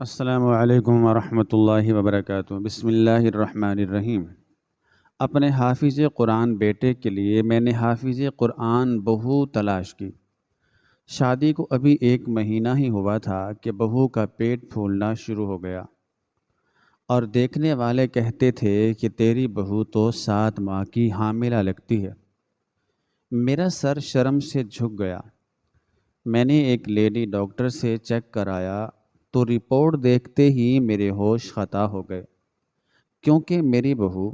السلام علیکم ورحمۃ اللہ وبرکاتہ۔ بسم اللہ الرحمن الرحیم۔ اپنے حافظ قرآن بیٹے کے لیے میں نے حافظ قرآن بہو تلاش کی۔ شادی کو ابھی 1 مہینہ ہی ہوا تھا کہ بہو کا پیٹ پھولنا شروع ہو گیا اور دیکھنے والے کہتے تھے کہ تیری بہو تو 7 ماہ کی حاملہ لگتی ہے۔ میرا سر شرم سے جھک گیا۔ میں نے ایک لیڈی ڈاکٹر سے چیک کرایا تو رپورٹ دیکھتے ہی میرے ہوش خطا ہو گئے، کیونکہ میری بہو،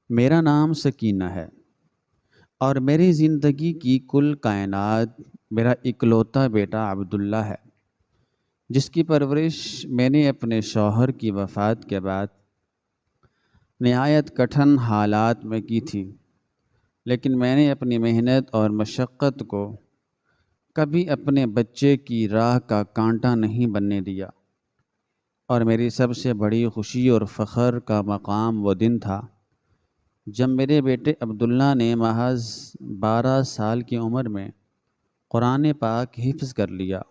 میرا نام سکینہ ہے اور میری زندگی کی کل کائنات میرا اکلوتا بیٹا عبداللہ ہے، جس کی پرورش میں نے اپنے شوہر کی وفات کے بعد نہایت کٹھن حالات میں کی تھی، لیکن میں نے اپنی محنت اور مشقت کو کبھی اپنے بچے کی راہ کا کانٹا نہیں بننے دیا، اور میری سب سے بڑی خوشی اور فخر کا مقام وہ دن تھا جب میرے بیٹے عبداللہ نے محض 12 سال کی عمر میں قرآن پاک حفظ کر لیا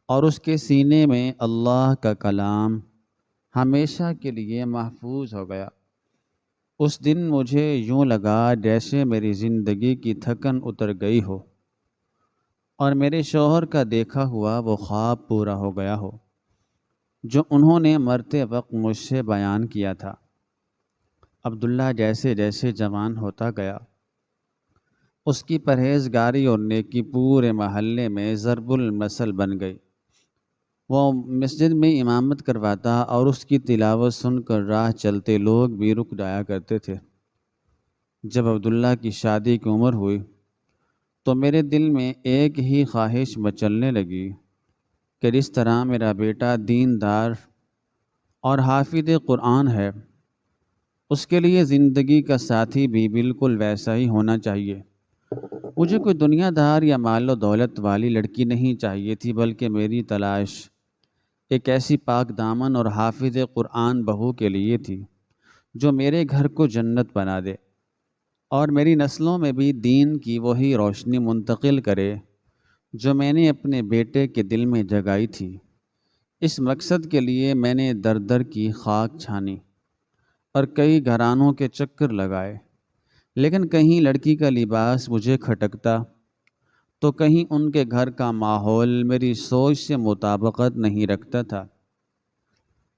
اور اس کے سینے میں اللہ کا کلام ہمیشہ کے لیے محفوظ ہو گیا۔ اس دن مجھے یوں لگا جیسے میری زندگی کی تھکن اتر گئی ہو اور میرے شوہر کا دیکھا ہوا وہ خواب پورا ہو گیا ہو جو انہوں نے مرتے وقت مجھ سے بیان کیا تھا۔ عبداللہ جیسے جیسے جوان ہوتا گیا، اس کی پرہیزگاری اور نیکی پورے محلے میں ضرب المثل بن گئی۔ وہ مسجد میں امامت کرواتا اور اس کی تلاوت سن کر راہ چلتے لوگ بھی رک جایا کرتے تھے۔ جب عبداللہ کی شادی کی عمر ہوئی تو میرے دل میں ایک ہی خواہش مچلنے لگی کہ جس طرح میرا بیٹا دیندار اور حافظ قرآن ہے، اس کے لیے زندگی کا ساتھی بھی بالکل ویسا ہی ہونا چاہیے۔ مجھے کوئی دنیا دار یا مال و دولت والی لڑکی نہیں چاہیے تھی، بلکہ میری تلاش ایک ایسی پاک دامن اور حافظ قرآن بہو کے لیے تھی جو میرے گھر کو جنت بنا دے اور میری نسلوں میں بھی دین کی وہی روشنی منتقل کرے جو میں نے اپنے بیٹے کے دل میں جگائی تھی۔ اس مقصد کے لیے میں نے در در کی خاک چھانی اور کئی گھرانوں کے چکر لگائے، لیکن کہیں لڑکی کا لباس مجھے کھٹکتا تو کہیں ان کے گھر کا ماحول میری سوچ سے مطابقت نہیں رکھتا تھا۔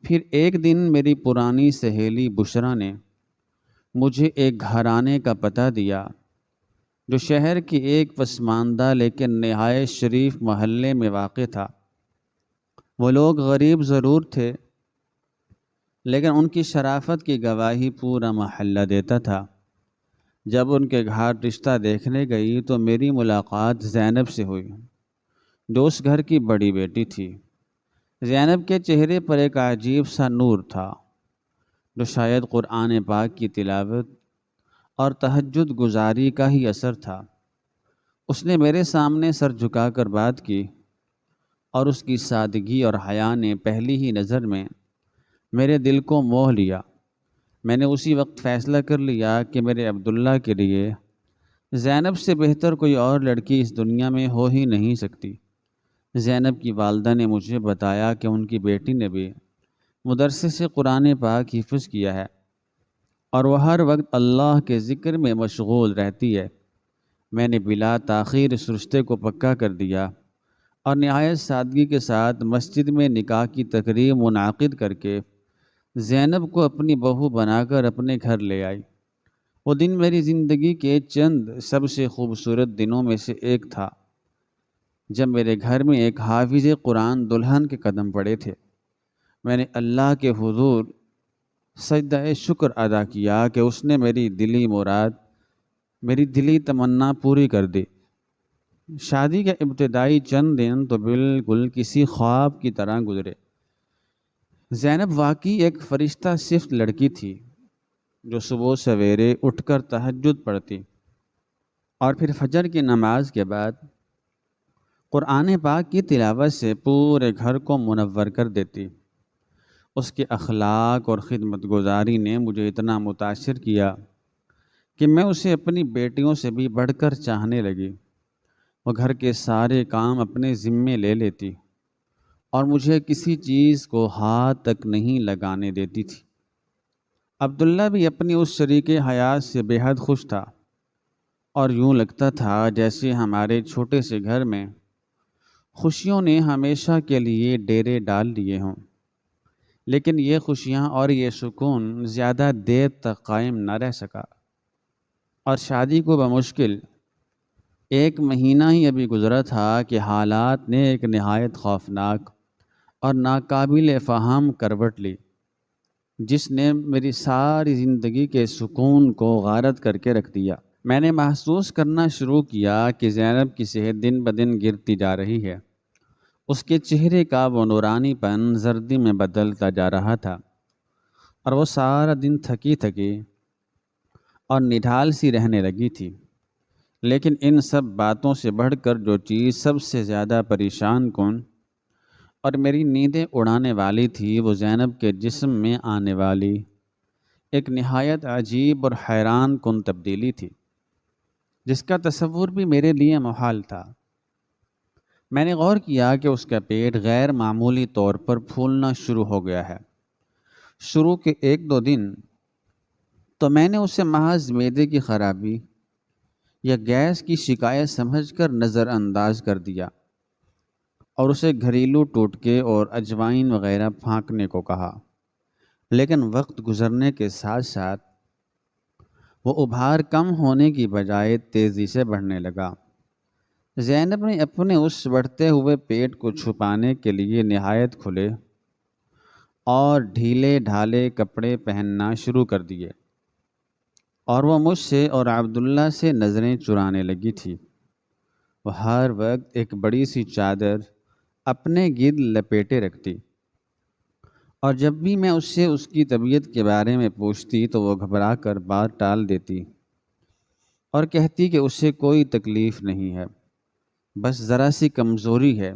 پھر ایک دن میری پرانی سہیلی بشرا نے مجھے ایک گھرانے کا پتہ دیا جو شہر کی ایک پسماندہ لیکن نہایت شریف محلے میں واقع تھا۔ وہ لوگ غریب ضرور تھے، لیکن ان کی شرافت کی گواہی پورا محلہ دیتا تھا۔ جب ان کے گھر رشتہ دیکھنے گئی تو میری ملاقات زینب سے ہوئی، جو اس گھر کی بڑی بیٹی تھی۔ زینب کے چہرے پر ایک عجیب سا نور تھا جو شاید قرآن پاک کی تلاوت اور تہجد گزاری کا ہی اثر تھا۔ اس نے میرے سامنے سر جھکا کر بات کی اور اس کی سادگی اور حیا نے پہلی ہی نظر میں میرے دل کو موہ لیا۔ میں نے اسی وقت فیصلہ کر لیا کہ میرے عبداللہ کے لیے زینب سے بہتر کوئی اور لڑکی اس دنیا میں ہو ہی نہیں سکتی۔ زینب کی والدہ نے مجھے بتایا کہ ان کی بیٹی نے بھی مدرسے سے قرآن پاک حفظ کیا ہے اور وہ ہر وقت اللہ کے ذکر میں مشغول رہتی ہے۔ میں نے بلا تاخیر اس رشتے کو پکا کر دیا اور نہایت سادگی کے ساتھ مسجد میں نکاح کی تقریب منعقد کر کے زینب کو اپنی بہو بنا کر اپنے گھر لے آئی۔ وہ دن میری زندگی کے چند سب سے خوبصورت دنوں میں سے ایک تھا جب میرے گھر میں ایک حافظ قرآن دلہن کے قدم پڑے تھے۔ میں نے اللہ کے حضور سجدہ شکر ادا کیا کہ اس نے میری دلی مراد، میری دلی تمنا پوری کر دی۔ شادی کے ابتدائی چند دن تو بالکل کسی خواب کی طرح گزرے۔ زینب واقعی ایک فرشتہ صفت لڑکی تھی جو صبح سویرے اٹھ کر تہجد پڑھتی اور پھر فجر کی نماز کے بعد قرآن پاک کی تلاوت سے پورے گھر کو منور کر دیتی۔ اس کے اخلاق اور خدمت گزاری نے مجھے اتنا متاثر کیا کہ میں اسے اپنی بیٹیوں سے بھی بڑھ کر چاہنے لگی۔ وہ گھر کے سارے کام اپنے ذمے لے لیتی اور مجھے کسی چیز کو ہاتھ تک نہیں لگانے دیتی تھی۔ عبداللہ بھی اپنی اس شریک حیات سے بے حد خوش تھا، اور یوں لگتا تھا جیسے ہمارے چھوٹے سے گھر میں خوشیوں نے ہمیشہ کے لیے ڈیرے ڈال دیے ہوں۔ لیکن یہ خوشیاں اور یہ سکون زیادہ دیر تک قائم نہ رہ سکا، اور شادی کو بمشکل 1 مہینہ ہی ابھی گزرا تھا کہ حالات نے ایک نہایت خوفناک اور ناقابل فہم کروٹ لی، جس نے میری ساری زندگی کے سکون کو غارت کر کے رکھ دیا۔ میں نے محسوس کرنا شروع کیا کہ زینب کی صحت دن بدن گرتی جا رہی ہے۔ اس کے چہرے کا وہ نورانی پن زردی میں بدلتا جا رہا تھا، اور وہ سارا دن تھکی تھکی اور نڈھال سی رہنے لگی تھی۔ لیکن ان سب باتوں سے بڑھ کر جو چیز سب سے زیادہ پریشان کن اور میری نیندیں اڑانے والی تھی، وہ زینب کے جسم میں آنے والی ایک نہایت عجیب اور حیران کن تبدیلی تھی، جس کا تصور بھی میرے لیے محال تھا۔ میں نے غور کیا کہ اس کا پیٹ غیر معمولی طور پر پھولنا شروع ہو گیا ہے۔ شروع کے 1-2 دن تو میں نے اسے محض معدے کی خرابی یا گیس کی شکایت سمجھ کر نظر انداز کر دیا، اور اسے گھریلو ٹوٹکے اور اجوائن وغیرہ پھانکنے کو کہا۔ لیکن وقت گزرنے کے ساتھ ساتھ وہ ابھار کم ہونے کی بجائے تیزی سے بڑھنے لگا۔ زینب نے اپنے اس بڑھتے ہوئے پیٹ کو چھپانے کے لیے نہایت کھلے اور ڈھیلے ڈھالے کپڑے پہننا شروع کر دیے، اور وہ مجھ سے اور عبداللہ سے نظریں چرانے لگی تھی۔ وہ ہر وقت ایک بڑی سی چادر اپنے گرد لپیٹے رکھتی، اور جب بھی میں اس سے اس کی طبیعت کے بارے میں پوچھتی تو وہ گھبرا کر بات ٹال دیتی اور کہتی کہ اسے کوئی تکلیف نہیں ہے، بس ذرا سی کمزوری ہے۔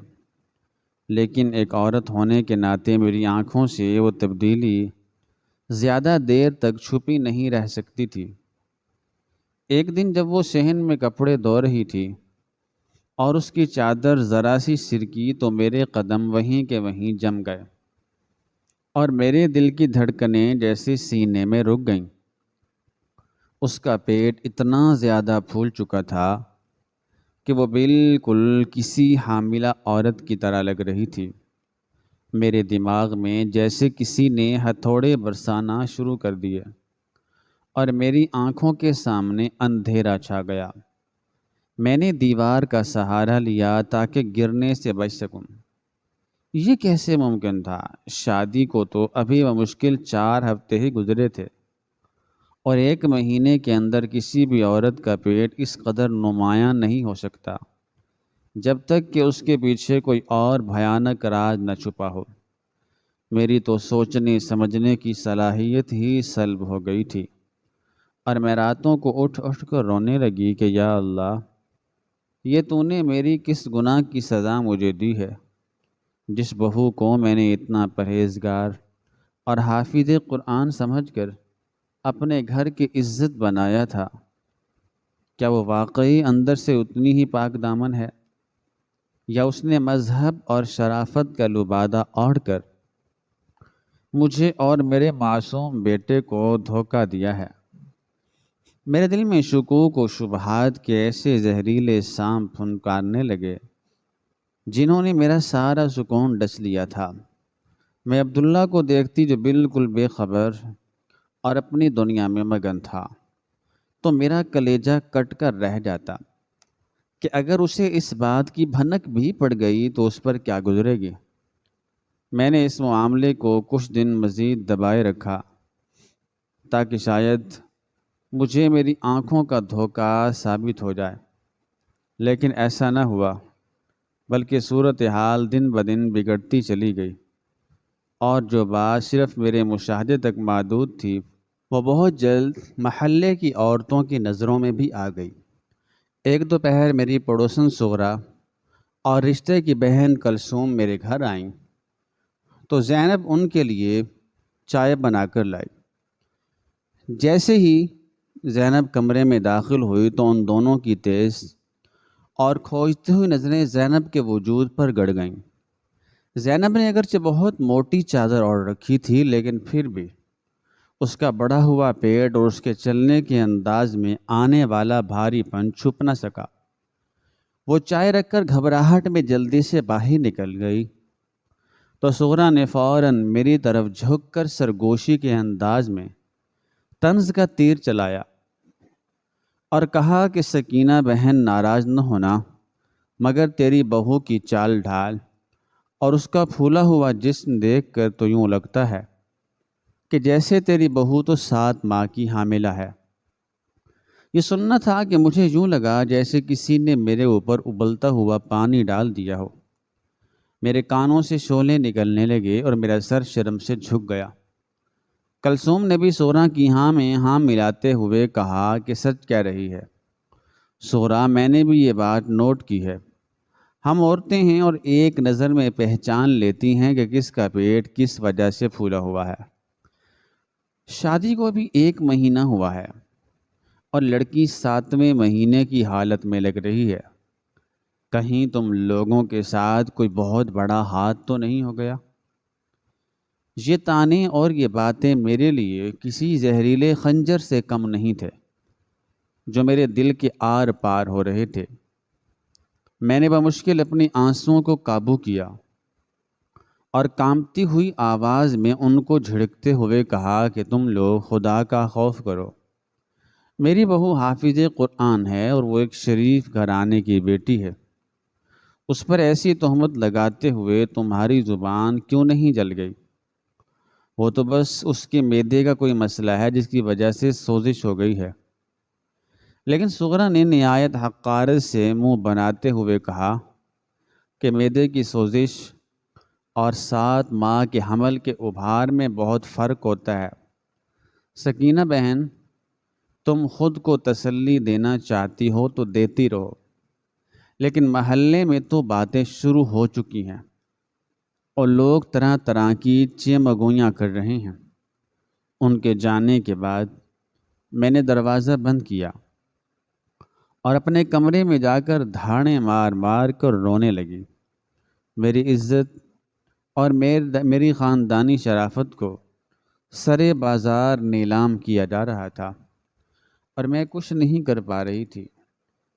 لیکن ایک عورت ہونے کے ناطے میری آنکھوں سے وہ تبدیلی زیادہ دیر تک چھپی نہیں رہ سکتی تھی۔ ایک دن جب وہ صحن میں کپڑے دھو رہی تھی اور اس کی چادر ذرا سی سرکی تو میرے قدم وہیں کے وہیں جم گئے، اور میرے دل کی دھڑکنیں جیسے سینے میں رک گئیں۔ اس کا پیٹ اتنا زیادہ پھول چکا تھا کہ وہ بالکل کسی حاملہ عورت کی طرح لگ رہی تھی۔ میرے دماغ میں جیسے کسی نے ہتھوڑے برسانا شروع کر دیے، اور میری آنکھوں کے سامنے اندھیرا چھا گیا۔ میں نے دیوار کا سہارا لیا تاکہ گرنے سے بچ سکوں۔ یہ کیسے ممکن تھا؟ شادی کو تو ابھی بمشکل 4 ہفتے ہی گزرے تھے، اور 1 مہینے کے اندر کسی بھی عورت کا پیٹ اس قدر نمایاں نہیں ہو سکتا جب تک کہ اس کے پیچھے کوئی اور بھیانک راز نہ چھپا ہو۔ میری تو سوچنے سمجھنے کی صلاحیت ہی سلب ہو گئی تھی، اور میں راتوں کو اٹھ اٹھ کر رونے لگی کہ یا اللہ، یہ تو نے میری کس گناہ کی سزا مجھے دی ہے؟ جس بہو کو میں نے اتنا پرہیزگار اور حافظ قرآن سمجھ کر اپنے گھر کی عزت بنایا تھا، کیا وہ واقعی اندر سے اتنی ہی پاک دامن ہے، یا اس نے مذہب اور شرافت کا لبادہ اوڑھ کر مجھے اور میرے معصوم بیٹے کو دھوکہ دیا ہے؟ میرے دل میں شکوک و شبہات کے ایسے زہریلے سام پھنکارنے لگے جنہوں نے میرا سارا سکون ڈس لیا تھا۔ میں عبداللہ کو دیکھتی جو بالکل بے خبر اور اپنی دنیا میں مگن تھا، تو میرا کلیجہ کٹ کر رہ جاتا کہ اگر اسے اس بات کی بھنک بھی پڑ گئی تو اس پر کیا گزرے گی۔ میں نے اس معاملے کو کچھ دن مزید دبائے رکھا تاکہ شاید مجھے میری آنکھوں کا دھوکہ ثابت ہو جائے، لیکن ایسا نہ ہوا، بلکہ صورتحال دن بدن بگڑتی چلی گئی، اور جو بات صرف میرے مشاہدے تک محدود تھی وہ بہت جلد محلے کی عورتوں کی نظروں میں بھی آ گئی۔ ایک دوپہر میری پڑوسن سغرا اور رشتے کی بہن کلثوم میرے گھر آئیں تو زینب ان کے لیے چائے بنا کر لائی۔ جیسے ہی زینب کمرے میں داخل ہوئی تو ان دونوں کی تیز اور کھوجتی ہوئی نظریں زینب کے وجود پر گڑ گئیں۔ زینب نے اگرچہ بہت موٹی چادر اوڑھ رکھی تھی، لیکن پھر بھی اس کا بڑھا ہوا پیٹ اور اس کے چلنے کے انداز میں آنے والا بھاری پن چھپ نہ سکا۔ وہ چائے رکھ کر گھبراہٹ میں جلدی سے باہر نکل گئی تو سغرا نے فوراً میری طرف جھک کر سرگوشی کے انداز میں طنز کا تیر چلایا اور کہا کہ سکینہ بہن، ناراض نہ ہونا، مگر تیری بہو کی چال ڈھال اور اس کا پھولا ہوا جسم دیکھ کر تو یوں لگتا ہے کہ جیسے تیری بہو تو 7 ماہ کی حاملہ ہے۔ یہ سننا تھا کہ مجھے یوں لگا جیسے کسی نے میرے اوپر ابلتا ہوا پانی ڈال دیا ہو۔ میرے کانوں سے شعلے نکلنے لگے اور میرا سر شرم سے جھک گیا۔ کلثوم نے بھی سغرا کی ہاں میں ہاں ملاتے ہوئے کہا کہ سچ کہہ رہی ہے سغرا، میں نے بھی یہ بات نوٹ کی ہے۔ ہم عورتیں ہیں اور ایک نظر میں پہچان لیتی ہیں کہ کس کا پیٹ کس وجہ سے پھولا ہوا ہے۔ شادی کو بھی 1 مہینہ ہوا ہے اور لڑکی 7ویں مہینے کی حالت میں لگ رہی ہے۔ کہیں تم لوگوں کے ساتھ کوئی بہت بڑا ہاتھ تو نہیں ہو گیا؟ یہ تانے اور یہ باتیں میرے لیے کسی زہریلے خنجر سے کم نہیں تھے جو میرے دل کے آر پار ہو رہے تھے۔ میں نے بمشکل اپنی آنسوؤں کو قابو کیا اور کانپتی ہوئی آواز میں ان کو جھڑکتے ہوئے کہا کہ تم لوگ خدا کا خوف کرو۔ میری بہو حافظ قرآن ہے اور وہ ایک شریف گھرانے کی بیٹی ہے۔ اس پر ایسی تہمت لگاتے ہوئے تمہاری زبان کیوں نہیں جل گئی؟ وہ تو بس اس کے معدے کا کوئی مسئلہ ہے جس کی وجہ سے سوزش ہو گئی ہے۔ لیکن سغرا نے نہایت حقارت سے منہ بناتے ہوئے کہا کہ معدے کی سوزش اور 7 ماہ کے حمل کے ابھار میں بہت فرق ہوتا ہے۔ سکینہ بہن، تم خود کو تسلی دینا چاہتی ہو تو دیتی رہو، لیکن محلے میں تو باتیں شروع ہو چکی ہیں اور لوگ طرح طرح کی چیمگوئیاں کر رہے ہیں۔ ان کے جانے کے بعد میں نے دروازہ بند کیا اور اپنے کمرے میں جا کر دھاڑیں مار مار کر رونے لگی۔ میری عزت اور میری خاندانی شرافت کو سرے بازار نیلام کیا جا رہا تھا اور میں کچھ نہیں کر پا رہی تھی۔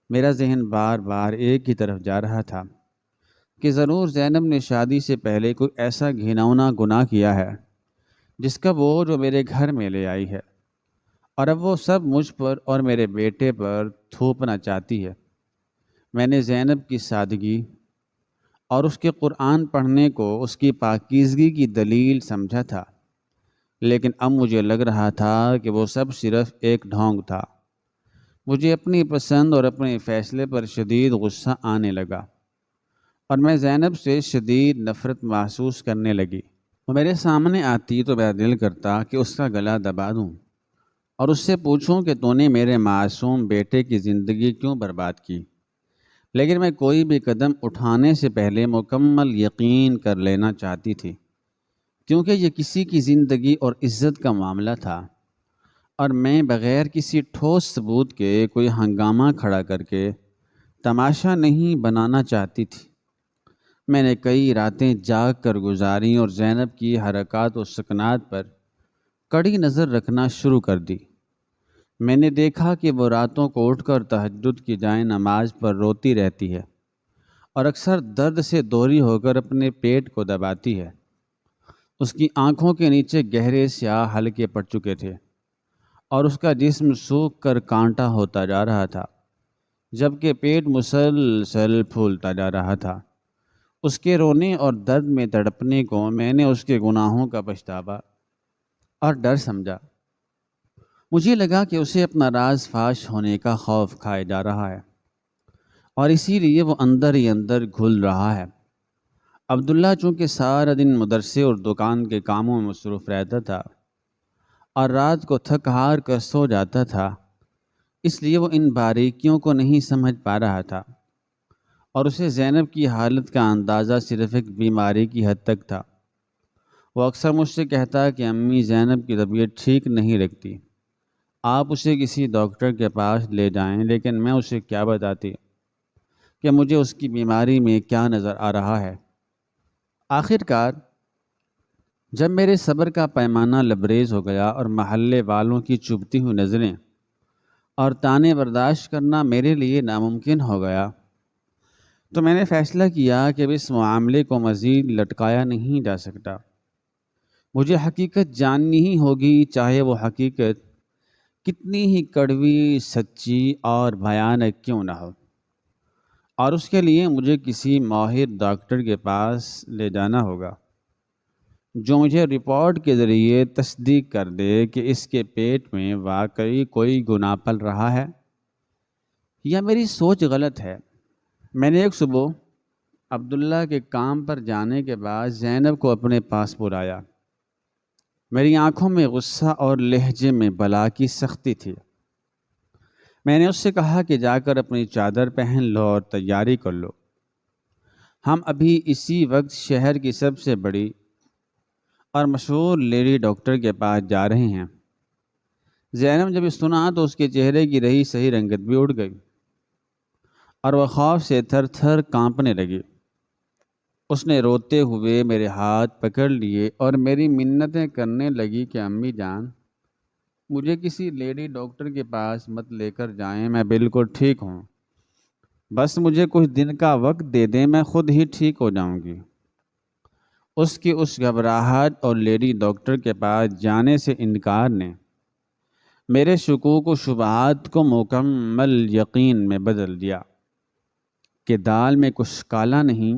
میرا ذہن بار بار ایک ہی طرف جا رہا تھا کہ ضرور زینب نے شادی سے پہلے کوئی ایسا گھناؤنا گناہ کیا ہے جس کا بوجھ وہ میرے گھر میں لے آئی ہے، اور اب وہ سب مجھ پر اور میرے بیٹے پر تھوپنا چاہتی ہے۔ میں نے زینب کی سادگی اور اس کے قرآن پڑھنے کو اس کی پاکیزگی کی دلیل سمجھا تھا، لیکن اب مجھے لگ رہا تھا کہ وہ سب صرف ایک ڈھونگ تھا۔ مجھے اپنی پسند اور اپنے فیصلے پر شدید غصہ آنے لگا اور میں زینب سے شدید نفرت محسوس کرنے لگی۔ وہ میرے سامنے آتی تو میرا دل کرتا کہ اس کا گلا دبا دوں اور اس سے پوچھوں کہ تو نے میرے معصوم بیٹے کی زندگی کیوں برباد کی، لیکن میں کوئی بھی قدم اٹھانے سے پہلے مکمل یقین کر لینا چاہتی تھی، کیونکہ یہ کسی کی زندگی اور عزت کا معاملہ تھا اور میں بغیر کسی ٹھوس ثبوت کے کوئی ہنگامہ کھڑا کر کے تماشا نہیں بنانا چاہتی تھی۔ میں نے کئی راتیں جاگ کر گزاری اور زینب کی حرکات و سکنات پر کڑی نظر رکھنا شروع کر دی۔ میں نے دیکھا کہ وہ راتوں کو اٹھ کر تہجد کی جائے نماز پر روتی رہتی ہے اور اکثر درد سے دوری ہو کر اپنے پیٹ کو دباتی ہے۔ اس کی آنکھوں کے نیچے گہرے سیاہ حلقے پڑ چکے تھے اور اس کا جسم سوکھ کر کانٹا ہوتا جا رہا تھا، جبکہ پیٹ مسلسل پھولتا جا رہا تھا۔ اس کے رونے اور درد میں تڑپنے کو میں نے اس کے گناہوں کا پچھتاوا اور ڈر سمجھا۔ مجھے لگا کہ اسے اپنا راز فاش ہونے کا خوف کھائے جا رہا ہے اور اسی لیے وہ اندر ہی اندر گھل رہا ہے۔ عبداللہ چونکہ سارا دن مدرسے اور دکان کے کاموں میں مصروف رہتا تھا اور رات کو تھک ہار کر سو جاتا تھا، اس لیے وہ ان باریکیوں کو نہیں سمجھ پا رہا تھا اور اسے زینب کی حالت کا اندازہ صرف ایک بیماری کی حد تک تھا۔ وہ اکثر مجھ سے کہتا کہ امی، زینب کی طبیعت ٹھیک نہیں لگتی، آپ اسے کسی ڈاکٹر کے پاس لے جائیں، لیکن میں اسے کیا بتاتی کہ مجھے اس کی بیماری میں کیا نظر آ رہا ہے۔ آخر کار جب میرے صبر کا پیمانہ لبریز ہو گیا اور محلے والوں کی چبھتی ہوئی نظریں اور طعنے برداشت کرنا میرے لیے ناممکن ہو گیا، تو میں نے فیصلہ کیا کہ اب اس معاملے کو مزید لٹکایا نہیں جا سکتا۔ مجھے حقیقت جاننی ہی ہوگی، چاہے وہ حقیقت کتنی ہی کڑوی، سچی اور بھیانک کیوں نہ ہو، اور اس کے لیے مجھے کسی ماہر ڈاکٹر کے پاس لے جانا ہوگا جو مجھے رپورٹ کے ذریعے تصدیق کر دے کہ اس کے پیٹ میں واقعی کوئی گناہ پل رہا ہے یا میری سوچ غلط ہے۔ میں نے ایک صبح عبداللہ کے کام پر جانے کے بعد زینب کو اپنے پاس بلایا۔ میری آنکھوں میں غصہ اور لہجے میں بلا کی سختی تھی۔ میں نے اس سے کہا کہ جا کر اپنی چادر پہن لو اور تیاری کر لو، ہم ابھی اسی وقت شہر کی سب سے بڑی اور مشہور لیڈی ڈاکٹر کے پاس جا رہے ہیں۔ زینب جب سنا تو اس کے چہرے کی رہی صحیح رنگت بھی اڑ گئی اور وہ خوف سے تھر تھر کانپنے لگی۔ اس نے روتے ہوئے میرے ہاتھ پکڑ لیے اور میری منتیں کرنے لگی کہ امی جان، مجھے کسی لیڈی ڈاکٹر کے پاس مت لے کر جائیں، میں بالکل ٹھیک ہوں، بس مجھے کچھ دن کا وقت دے دیں، میں خود ہی ٹھیک ہو جاؤں گی۔ اس کی اس گھبراہٹ اور لیڈی ڈاکٹر کے پاس جانے سے انکار نے میرے شکوک و شبہات کو مکمل یقین میں بدل دیا کہ دال میں کچھ کالا نہیں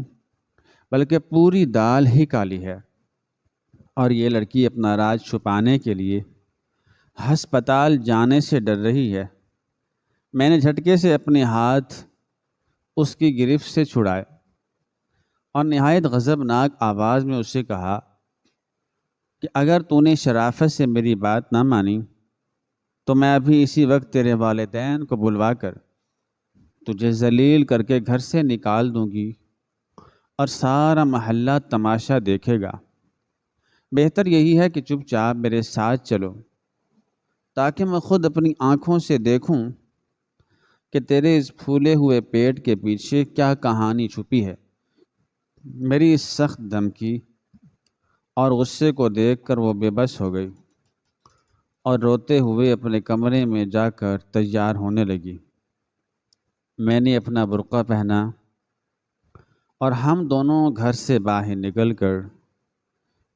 بلکہ پوری دال ہی کالی ہے، اور یہ لڑکی اپنا راز چھپانے کے لیے ہسپتال جانے سے ڈر رہی ہے۔ میں نے جھٹکے سے اپنے ہاتھ اس کی گرفت سے چھڑائے اور نہایت غضبناک آواز میں اس سے کہا کہ اگر تو نے شرافت سے میری بات نہ مانی تو میں ابھی اسی وقت تیرے والدین کو بلوا کر تجھے ذلیل کر کے گھر سے نکال دوں گی اور سارا محلہ تماشا دیکھے گا۔ بہتر یہی ہے کہ چپ چاپ میرے ساتھ چلو تاکہ میں خود اپنی آنکھوں سے دیکھوں کہ تیرے اس پھولے ہوئے پیٹ کے پیچھے کیا کہانی چھپی ہے۔ میری اس سخت دھمکی اور غصے کو دیکھ کر وہ بے بس ہو گئی اور روتے ہوئے اپنے کمرے میں جا کر تیار ہونے لگی۔ میں نے اپنا برقع پہنا اور ہم دونوں گھر سے باہر نکل کر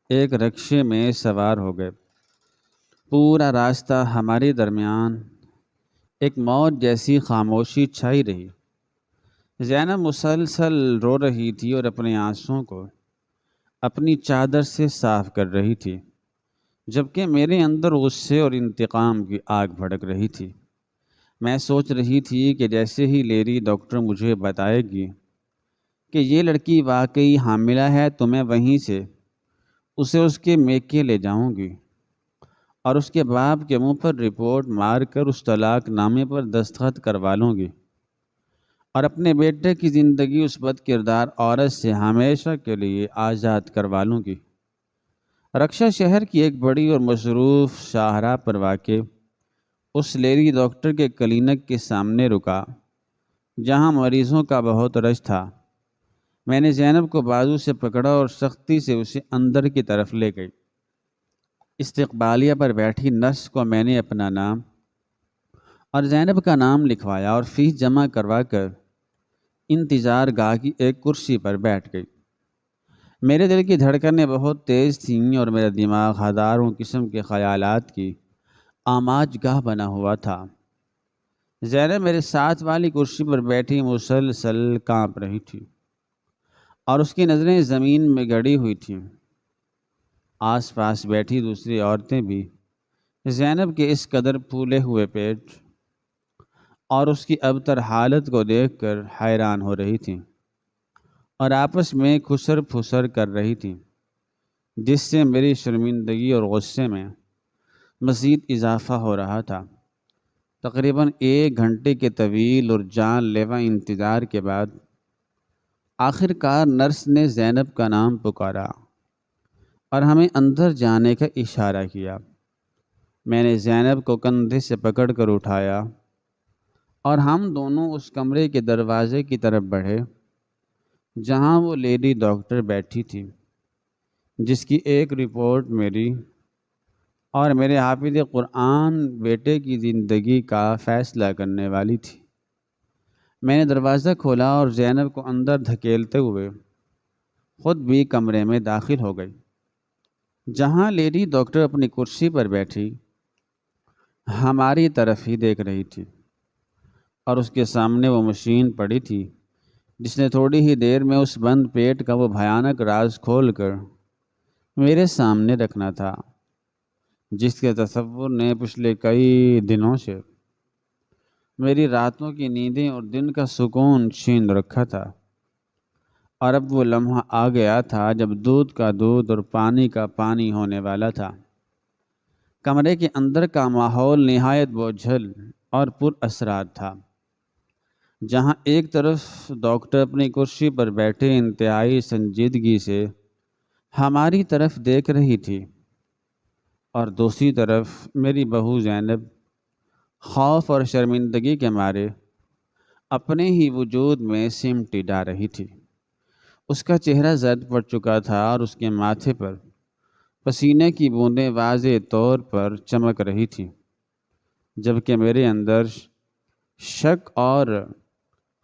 ایک رکشے میں سوار ہو گئے۔ پورا راستہ ہمارے درمیان ایک موت جیسی خاموشی چھائی رہی۔ زینب مسلسل رو رہی تھی اور اپنے آنسوؤں کو اپنی چادر سے صاف کر رہی تھی، جبکہ میرے اندر غصے اور انتقام کی آگ بھڑک رہی تھی۔ میں سوچ رہی تھی کہ جیسے ہی لیڈی ڈاکٹر مجھے بتائے گی کہ یہ لڑکی واقعی حاملہ ہے تو میں وہیں سے اسے اس کے میکے لے جاؤں گی اور اس کے باپ کے منہ پر رپورٹ مار کر اس طلاق نامے پر دستخط کروا لوں گی اور اپنے بیٹے کی زندگی اس بد کردار عورت سے ہمیشہ کے لیے آزاد کروا لوں گی۔ رکشہ شہر کی ایک بڑی اور مصروف شاہراہ پر واقع اس لیڈی ڈاکٹر کے کلینک کے سامنے رکا جہاں مریضوں کا بہت رش تھا۔ میں نے زینب کو بازو سے پکڑا اور سختی سے اسے اندر کی طرف لے گئی۔ استقبالیہ پر بیٹھی نرس کو میں نے اپنا نام اور زینب کا نام لکھوایا اور فیس جمع کروا کر انتظار گاہ کی ایک کرسی پر بیٹھ گئی۔ میرے دل کی دھڑکنیں بہت تیز تھیں اور میرا دماغ ہزاروں قسم کے خیالات کی آماج گاہ بنا ہوا تھا۔ زینب میرے ساتھ والی کرسی پر بیٹھی مسلسل کانپ رہی تھی اور اس کی نظریں زمین میں گڑی ہوئی تھیں۔ آس پاس بیٹھی دوسری عورتیں بھی زینب کے اس قدر پھولے ہوئے پیٹ اور اس کی ابتر حالت کو دیکھ کر حیران ہو رہی تھیں اور آپس میں خسر پھسر کر رہی تھیں، جس سے میری شرمندگی اور غصے میں مزید اضافہ ہو رہا تھا۔ تقریباً 1 گھنٹے کے طویل اور جان لیوا انتظار کے بعد آخر کار نرس نے زینب کا نام پکارا اور ہمیں اندر جانے کا اشارہ کیا۔ میں نے زینب کو کندھے سے پکڑ کر اٹھایا اور ہم دونوں اس کمرے کے دروازے کی طرف بڑھے جہاں وہ لیڈی ڈاکٹر بیٹھی تھی۔ جس کی ایک رپورٹ میری اور میرے حافظ قرآن بیٹے کی زندگی کا فیصلہ کرنے والی تھی۔ میں نے دروازہ کھولا اور زینب کو اندر دھکیلتے ہوئے خود بھی کمرے میں داخل ہو گئی، جہاں لیڈی ڈاکٹر اپنی کرسی پر بیٹھی ہماری طرف ہی دیکھ رہی تھی، اور اس کے سامنے وہ مشین پڑی تھی جس نے تھوڑی ہی دیر میں اس بند پیٹ کا وہ بھیانک راز کھول کر میرے سامنے رکھنا تھا، جس کے تصور نے پچھلے کئی دنوں سے میری راتوں کی نیندیں اور دن کا سکون چھین رکھا تھا۔ اور اب وہ لمحہ آ گیا تھا جب دودھ کا دودھ اور پانی کا پانی ہونے والا تھا۔ کمرے کے اندر کا ماحول نہایت بوجھل اور پر اسرار تھا، جہاں ایک طرف ڈاکٹر اپنی کرسی پر بیٹھے انتہائی سنجیدگی سے ہماری طرف دیکھ رہی تھی، اور دوسری طرف میری بہو زینب خوف اور شرمندگی کے مارے اپنے ہی وجود میں سمٹی ڈال رہی تھی۔ اس کا چہرہ زرد پڑ چکا تھا اور اس کے ماتھے پر پسینے کی بوندیں واضح طور پر چمک رہی تھیں، جبکہ میرے اندر شک اور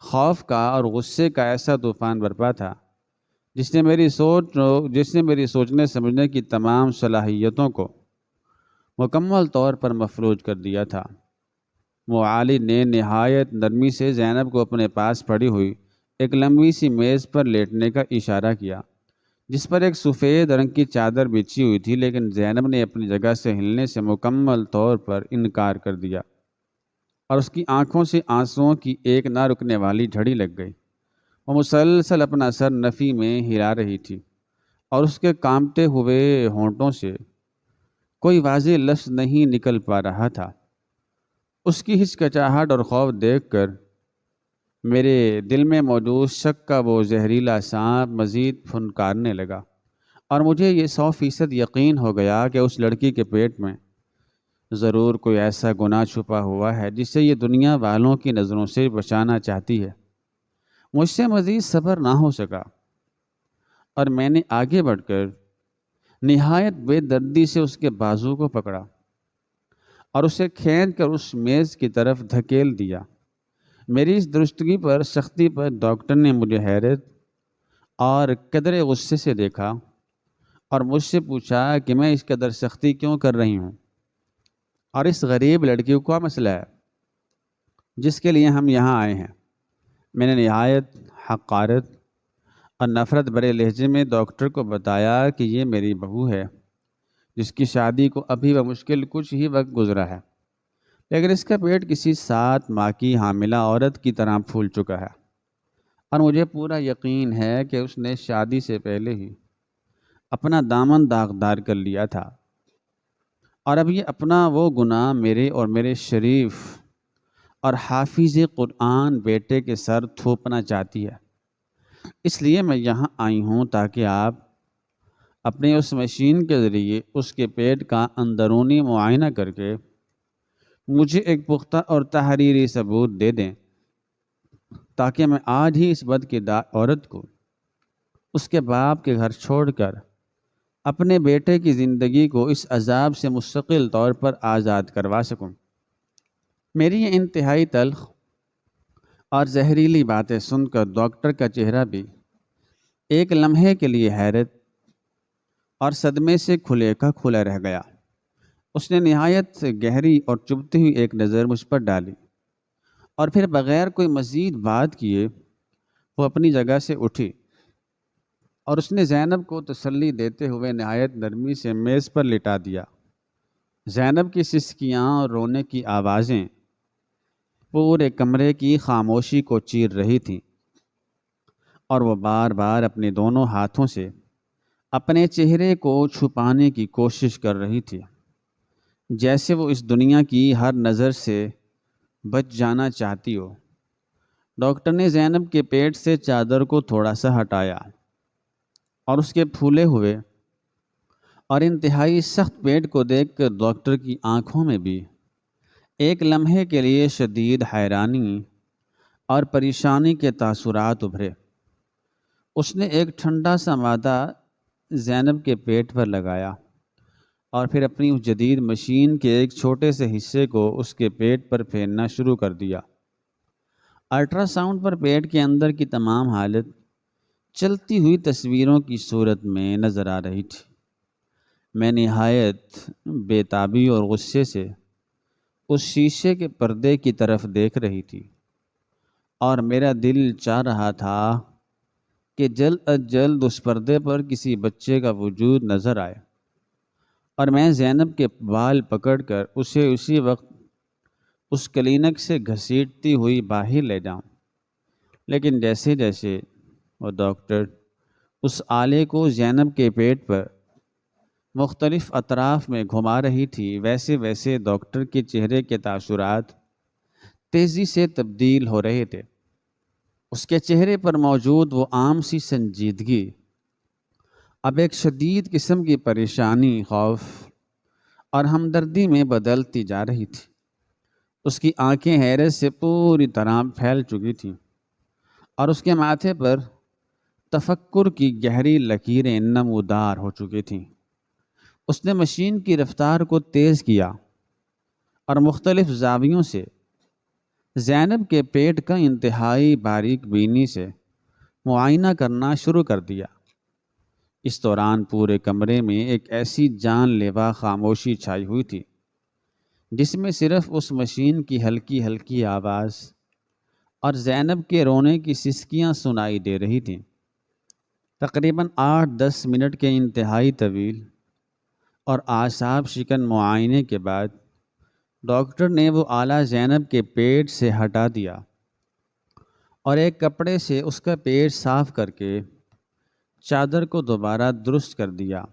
خوف کا اور غصے کا ایسا طوفان برپا تھا جس نے میری سوچنے سمجھنے کی تمام صلاحیتوں کو مکمل طور پر مفلوج کر دیا تھا۔ معالج نے نہایت نرمی سے زینب کو اپنے پاس پڑی ہوئی ایک لمبی سی میز پر لیٹنے کا اشارہ کیا، جس پر ایک سفید رنگ کی چادر بچھی ہوئی تھی، لیکن زینب نے اپنی جگہ سے ہلنے سے مکمل طور پر انکار کر دیا، اور اس کی آنکھوں سے آنسوؤں کی ایک نہ رکنے والی جھڑی لگ گئی۔ وہ مسلسل اپنا سر نفی میں ہلا رہی تھی، اور اس کے کانپتے ہوئے ہونٹوں سے کوئی واضح لفظ نہیں نکل پا رہا تھا۔ اس کی ہچکچاہٹ اور خوف دیکھ کر میرے دل میں موجود شک کا وہ زہریلا سانپ مزید پھنکارنے لگا، اور مجھے یہ 100% یقین ہو گیا کہ اس لڑکی کے پیٹ میں ضرور کوئی ایسا گناہ چھپا ہوا ہے جسے یہ دنیا والوں کی نظروں سے بچانا چاہتی ہے۔ مجھ سے مزید صبر نہ ہو سکا، اور میں نے آگے بڑھ کر نہایت بے دردی سے اس کے بازو کو پکڑا اور اسے کھینچ کر اس میز کی طرف دھکیل دیا۔ میری اس درستگی پر سختی پر ڈاکٹر نے مجھے حیرت اور قدرے غصے سے دیکھا اور مجھ سے پوچھا کہ میں اس قدر سختی کیوں کر رہی ہوں، اور اس غریب لڑکی کو کیا مسئلہ ہے جس کے لیے ہم یہاں آئے ہیں۔ میں نے نہایت حقارت اور نفرت بھرے لہجے میں ڈاکٹر کو بتایا کہ یہ میری بہو ہے، جس کی شادی کو ابھی بمشکل کچھ ہی وقت گزرا ہے، لیکن اس کا پیٹ کسی 7 ماہ کی حاملہ عورت کی طرح پھول چکا ہے، اور مجھے پورا یقین ہے کہ اس نے شادی سے پہلے ہی اپنا دامن داغدار کر لیا تھا، اور اب یہ اپنا وہ گناہ میرے اور میرے شریف اور حافظ قرآن بیٹے کے سر تھوپنا چاہتی ہے۔ اس لیے میں یہاں آئی ہوں تاکہ آپ اپنے اس مشین کے ذریعے اس کے پیٹ کا اندرونی معائنہ کر کے مجھے ایک پختہ اور تحریری ثبوت دے دیں، تاکہ میں آج ہی اس بدکردار عورت کو اس کے باپ کے گھر چھوڑ کر اپنے بیٹے کی زندگی کو اس عذاب سے مستقل طور پر آزاد کروا سکوں۔ میری یہ انتہائی تلخ اور زہریلی باتیں سن کر ڈاکٹر کا چہرہ بھی ایک لمحے کے لیے حیرت اور صدمے سے کھلے کا کھلا رہ گیا۔ اس نے نہایت گہری اور چبھتی ہوئی ایک نظر مجھ پر ڈالی، اور پھر بغیر کوئی مزید بات کیے وہ اپنی جگہ سے اٹھی، اور اس نے زینب کو تسلی دیتے ہوئے نہایت نرمی سے میز پر لٹا دیا۔ زینب کی سسکیاں اور رونے کی آوازیں پورے کمرے کی خاموشی کو چیر رہی تھیں، اور وہ بار بار اپنے دونوں ہاتھوں سے اپنے چہرے کو چھپانے کی کوشش کر رہی تھی، جیسے وہ اس دنیا کی ہر نظر سے بچ جانا چاہتی ہو۔ ڈاکٹر نے زینب کے پیٹ سے چادر کو تھوڑا سا ہٹایا، اور اس کے پھولے ہوئے اور انتہائی سخت پیٹ کو دیکھ کر ڈاکٹر کی آنکھوں میں بھی ایک لمحے کے لیے شدید حیرانی اور پریشانی کے تاثرات ابھرے۔ اس نے ایک ٹھنڈا سا مادہ زینب کے پیٹ پر لگایا اور پھر اپنی اس جدید مشین کے ایک چھوٹے سے حصے کو اس کے پیٹ پر پھیرنا شروع کر دیا۔ الٹرا ساؤنڈ پر پیٹ کے اندر کی تمام حالت چلتی ہوئی تصویروں کی صورت میں نظر آ رہی تھی۔ میں نہایت بے تابی اور غصے سے اس شیشے کے پردے کی طرف دیکھ رہی تھی، اور میرا دل چاہ رہا تھا کہ جلد از جلد اس پردے پر کسی بچے کا وجود نظر آئے اور میں زینب کے بال پکڑ کر اسے اسی وقت اس کلینک سے گھسیٹتی ہوئی باہر لے جاؤں۔ لیکن جیسے جیسے وہ ڈاکٹر اس آلے کو زینب کے پیٹ پر مختلف اطراف میں گھما رہی تھی، ویسے ویسے ڈاکٹر کے چہرے کے تاثرات تیزی سے تبدیل ہو رہے تھے۔ اس کے چہرے پر موجود وہ عام سی سنجیدگی اب ایک شدید قسم کی پریشانی، خوف اور ہمدردی میں بدلتی جا رہی تھی۔ اس کی آنکھیں حیرت سے پوری طرح پھیل چکی تھیں اور اس کے ماتھے پر تفکر کی گہری لکیریں نمودار ہو چکی تھیں۔ اس نے مشین کی رفتار کو تیز کیا اور مختلف زاویوں سے زینب کے پیٹ کا انتہائی باریک بینی سے معائنہ کرنا شروع کر دیا۔ اس دوران پورے کمرے میں ایک ایسی جان لیوا خاموشی چھائی ہوئی تھی جس میں صرف اس مشین کی ہلکی ہلکی آواز اور زینب کے رونے کی سسکیاں سنائی دے رہی تھیں۔ تقریباً 8-10 منٹ کے انتہائی طویل اور اعصاب شکن معائنے کے بعد ڈاکٹر نے وہ آلہ زینب کے پیٹ سے ہٹا دیا اور ایک کپڑے سے اس کا پیٹ صاف کر کے چادر کو دوبارہ درست کر دیا۔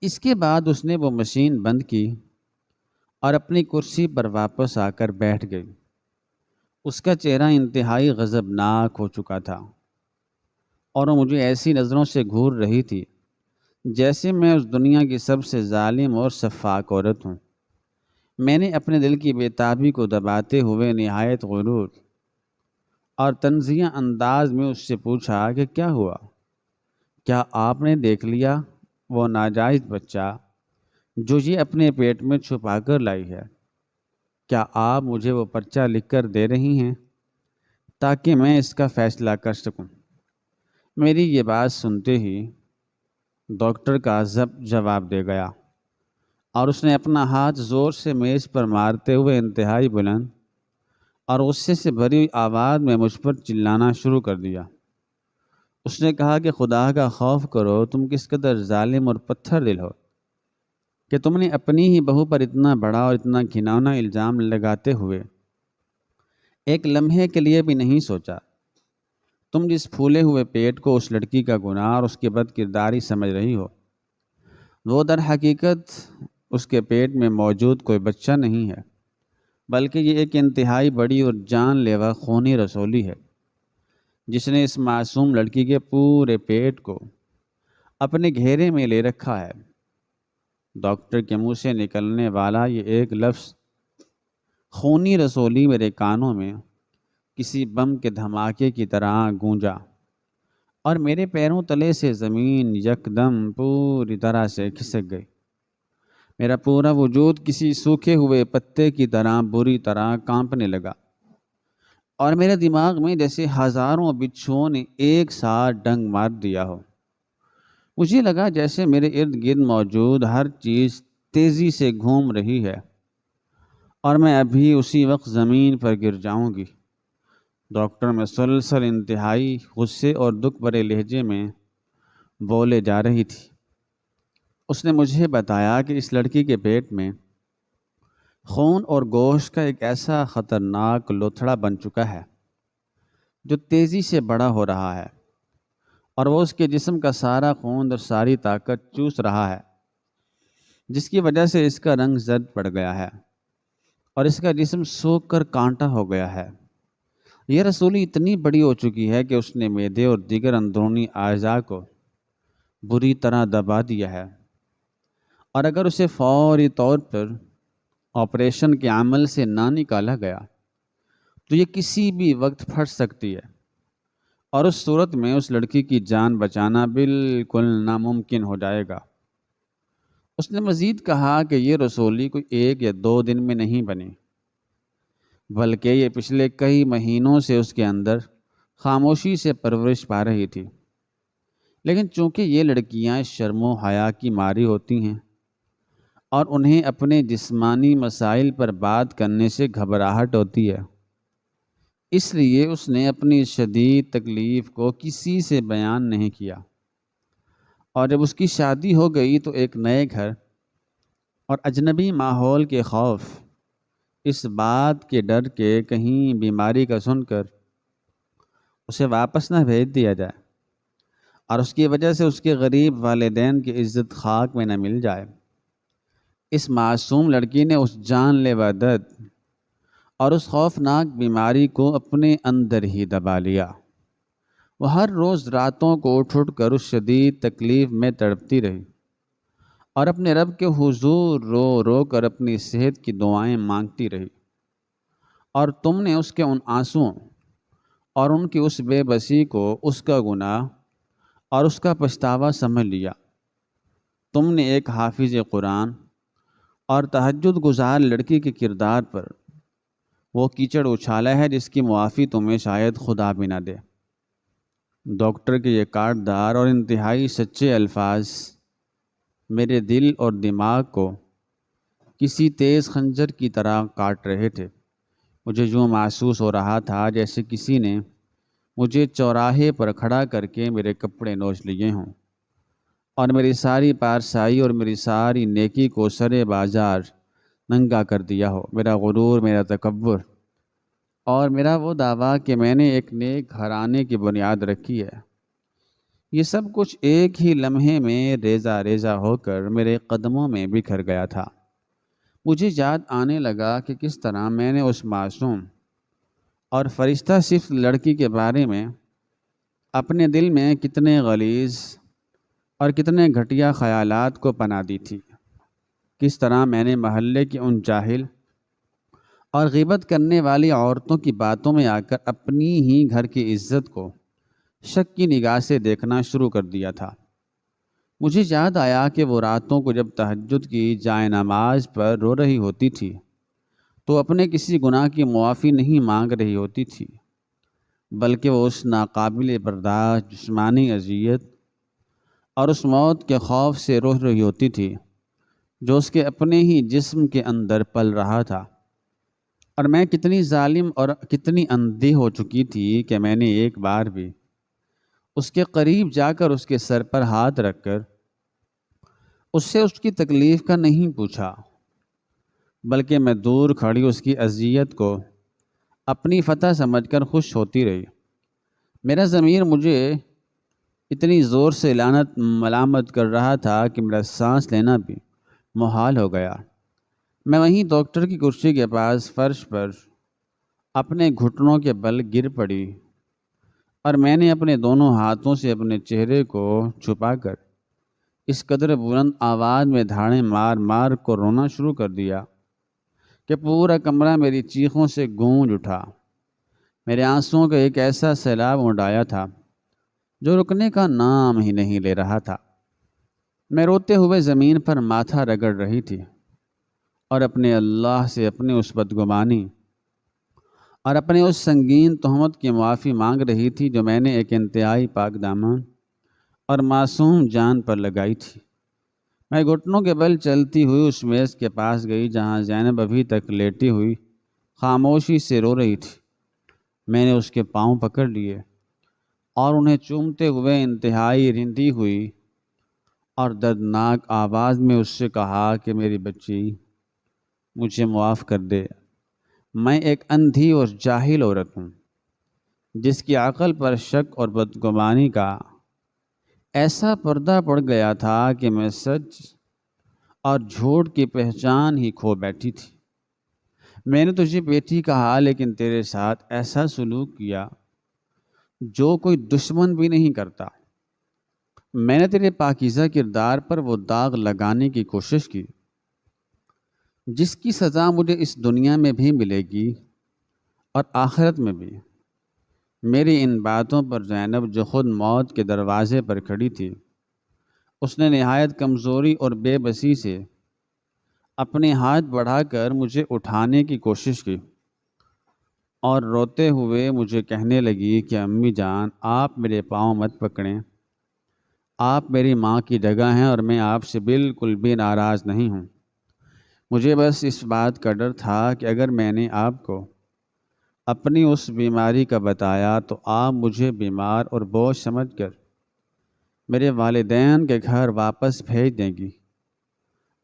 اس کے بعد اس نے وہ مشین بند کی اور اپنی کرسی پر واپس آ کر بیٹھ گئی۔ اس کا چہرہ انتہائی غضبناک ہو چکا تھا اور وہ مجھے ایسی نظروں سے گھور رہی تھی جیسے میں اس دنیا کی سب سے ظالم اور سفاک عورت ہوں۔ میں نے اپنے دل کی بے تابی کو دباتے ہوئے نہایت غرور اور تنزیہ انداز میں اس سے پوچھا کہ کیا ہوا؟ کیا آپ نے دیکھ لیا وہ ناجائز بچہ جو یہ اپنے پیٹ میں چھپا کر لائی ہے؟ کیا آپ مجھے وہ پرچہ لکھ کر دے رہی ہیں تاکہ میں اس کا فیصلہ کر سکوں؟ میری یہ بات سنتے ہی ڈاکٹر کا ضبط جواب دے گیا اور اس نے اپنا ہاتھ زور سے میز پر مارتے ہوئے انتہائی بلند اور غصے سے بھری آواز میں مجھ پر چلانا شروع کر دیا۔ اس نے کہا کہ خدا کا خوف کرو، تم کس قدر ظالم اور پتھر دل ہو کہ تم نے اپنی ہی بہو پر اتنا بڑا اور اتنا گھناؤنا الزام لگاتے ہوئے ایک لمحے کے لیے بھی نہیں سوچا۔ تم جس پھولے ہوئے پیٹ کو اس لڑکی کا گناہ اور اس کی بد کرداری سمجھ رہی ہو، وہ در حقیقت اس کے پیٹ میں موجود کوئی بچہ نہیں ہے، بلکہ یہ ایک انتہائی بڑی اور جان لیوا خونی رسولی ہے جس نے اس معصوم لڑکی کے پورے پیٹ کو اپنے گھیرے میں لے رکھا ہے۔ ڈاکٹر کے منہ سے نکلنے والا یہ ایک لفظ خونی رسولی میرے کانوں میں کسی بم کے دھماکے کی طرح گونجا اور میرے پیروں تلے سے زمین یکدم پوری طرح سے کھسک گئی۔ میرا پورا وجود کسی سوکھے ہوئے پتے کی طرح بری طرح کانپنے لگا اور میرے دماغ میں جیسے ہزاروں بچھوؤں نے ایک ساتھ ڈنگ مار دیا ہو۔ مجھے لگا جیسے میرے ارد گرد موجود ہر چیز تیزی سے گھوم رہی ہے اور میں ابھی اسی وقت زمین پر گر جاؤں گی۔ ڈاکٹر مسلسل انتہائی غصے اور دکھ بھرے لہجے میں بولے جا رہی تھی۔ اس نے مجھے بتایا کہ اس لڑکی کے پیٹ میں خون اور گوشت کا ایک ایسا خطرناک لوتھڑا بن چکا ہے جو تیزی سے بڑا ہو رہا ہے اور وہ اس کے جسم کا سارا خون اور ساری طاقت چوس رہا ہے، جس کی وجہ سے اس کا رنگ زرد پڑ گیا ہے اور اس کا جسم سوکھ کر کانٹا ہو گیا ہے۔ یہ رسولی اتنی بڑی ہو چکی ہے کہ اس نے معدے اور دیگر اندرونی اعضاء کو بری طرح دبا دیا ہے، اور اگر اسے فوری طور پر آپریشن کے عمل سے نہ نکالا گیا تو یہ کسی بھی وقت پھٹ سکتی ہے اور اس صورت میں اس لڑکی کی جان بچانا بالکل ناممکن ہو جائے گا۔ اس نے مزید کہا کہ یہ رسولی کوئی 1 یا 2 دن میں نہیں بنی، بلکہ یہ پچھلے کئی مہینوں سے اس کے اندر خاموشی سے پرورش پا رہی تھی، لیکن چونکہ یہ لڑکیاں شرم و حیا کی ماری ہوتی ہیں اور انہیں اپنے جسمانی مسائل پر بات کرنے سے گھبراہٹ ہوتی ہے، اس لیے اس نے اپنی شدید تکلیف کو کسی سے بیان نہیں کیا۔ اور جب اس کی شادی ہو گئی تو ایک نئے گھر اور اجنبی ماحول کے خوف، اس بات کے ڈر کے کہیں بیماری کا سن کر اسے واپس نہ بھیج دیا جائے اور اس کی وجہ سے اس کے غریب والدین کی عزت خاک میں نہ مل جائے، اس معصوم لڑکی نے اس جان لیوا درد اور اس خوفناک بیماری کو اپنے اندر ہی دبا لیا۔ وہ ہر روز راتوں کو اٹھ کر اس شدید تکلیف میں تڑپتی رہی اور اپنے رب کے حضور رو رو کر اپنی صحت کی دعائیں مانگتی رہی، اور تم نے اس کے ان آنسوؤں اور ان کی اس بے بسی کو اس کا گناہ اور اس کا پچھتاوا سمجھ لیا۔ تم نے ایک حافظ قرآن اور تہجد گزار لڑکی کے کردار پر وہ کیچڑ اچھالا ہے جس کی معافی تمہیں شاید خدا بھی نہ دے۔ ڈاکٹر کے یہ کاٹدار اور انتہائی سچے الفاظ میرے دل اور دماغ کو کسی تیز خنجر کی طرح کاٹ رہے تھے۔ مجھے یوں محسوس ہو رہا تھا جیسے کسی نے مجھے چوراہے پر کھڑا کر کے میرے کپڑے نوچ لیے ہوں اور میری ساری پارسائی اور میری ساری نیکی کو سرے بازار ننگا کر دیا ہو۔ میرا غرور، میرا تکبر اور میرا وہ دعویٰ کہ میں نے ایک نیک گھرانے کی بنیاد رکھی ہے، یہ سب کچھ ایک ہی لمحے میں ریزہ ریزہ ہو کر میرے قدموں میں بکھر گیا تھا۔ مجھے یاد آنے لگا کہ کس طرح میں نے اس معصوم اور فرشتہ صرف لڑکی کے بارے میں اپنے دل میں کتنے غلیظ اور کتنے گھٹیا خیالات کو پناہ دی تھی، کس طرح میں نے محلے کی ان جاہل اور غیبت کرنے والی عورتوں کی باتوں میں آ کر اپنی ہی گھر کی عزت کو شک کی نگاہ سے دیکھنا شروع کر دیا تھا۔ مجھے یاد آیا کہ وہ راتوں کو جب تہجد کی جائے نماز پر رو رہی ہوتی تھی تو اپنے کسی گناہ کی معافی نہیں مانگ رہی ہوتی تھی، بلکہ وہ اس ناقابل برداشت جسمانی اذیت اور اس موت کے خوف سے رو رہی ہوتی تھی جو اس کے اپنے ہی جسم کے اندر پل رہا تھا۔ اور میں کتنی ظالم اور کتنی اندھی ہو چکی تھی کہ میں نے ایک بار بھی اس کے قریب جا کر اس کے سر پر ہاتھ رکھ کر اس سے اس کی تکلیف کا نہیں پوچھا، بلکہ میں دور کھڑی اس کی اذیت کو اپنی فتح سمجھ کر خوش ہوتی رہی۔ میرا ضمیر مجھے اتنی زور سے لعنت ملامت کر رہا تھا کہ میرا سانس لینا بھی محال ہو گیا۔ میں وہیں ڈاکٹر کی کرسی کے پاس فرش پر اپنے گھٹنوں کے بل گر پڑی اور میں نے اپنے دونوں ہاتھوں سے اپنے چہرے کو چھپا کر اس قدر بلند آواز میں دھاڑیں مار مار کو رونا شروع کر دیا کہ پورا کمرہ میری چیخوں سے گونج اٹھا۔ میرے آنسوؤں کا ایک ایسا سیلاب اڑایا تھا جو رکنے کا نام ہی نہیں لے رہا تھا۔ میں روتے ہوئے زمین پر ماتھا رگڑ رہی تھی اور اپنے اللہ سے اپنی اس بدگمانی اور اپنے اس سنگین تہمت کی معافی مانگ رہی تھی جو میں نے ایک انتہائی پاک دامن اور معصوم جان پر لگائی تھی۔ میں گھٹنوں کے بل چلتی ہوئی اس میز کے پاس گئی جہاں زینب ابھی تک لیٹی ہوئی خاموشی سے رو رہی تھی۔ میں نے اس کے پاؤں پکڑ لیے اور انہیں چومتے ہوئے انتہائی رندی ہوئی اور دردناک آواز میں اس سے کہا کہ میری بچی، مجھے معاف کر دے۔ میں ایک اندھی اور جاہل عورت ہوں جس کی عقل پر شک اور بدگمانی کا ایسا پردہ پڑ گیا تھا کہ میں سچ اور جھوٹ کی پہچان ہی کھو بیٹھی تھی۔ میں نے تجھے بیٹی کہا لیکن تیرے ساتھ ایسا سلوک کیا جو کوئی دشمن بھی نہیں کرتا۔ میں نے تیرے پاکیزہ کردار پر وہ داغ لگانے کی کوشش کی جس کی سزا مجھے اس دنیا میں بھی ملے گی اور آخرت میں بھی۔ میری ان باتوں پر زینب جو خود موت کے دروازے پر کھڑی تھی، اس نے نہایت کمزوری اور بے بسی سے اپنے ہاتھ بڑھا کر مجھے اٹھانے کی کوشش کی اور روتے ہوئے مجھے کہنے لگی کہ امی جان، آپ میرے پاؤں مت پکڑیں، آپ میری ماں کی جگہ ہیں اور میں آپ سے بالکل بھی ناراض نہیں ہوں۔ مجھے بس اس بات کا ڈر تھا کہ اگر میں نے آپ کو اپنی اس بیماری کا بتایا تو آپ مجھے بیمار اور بوجھ سمجھ کر میرے والدین کے گھر واپس بھیج دیں گی،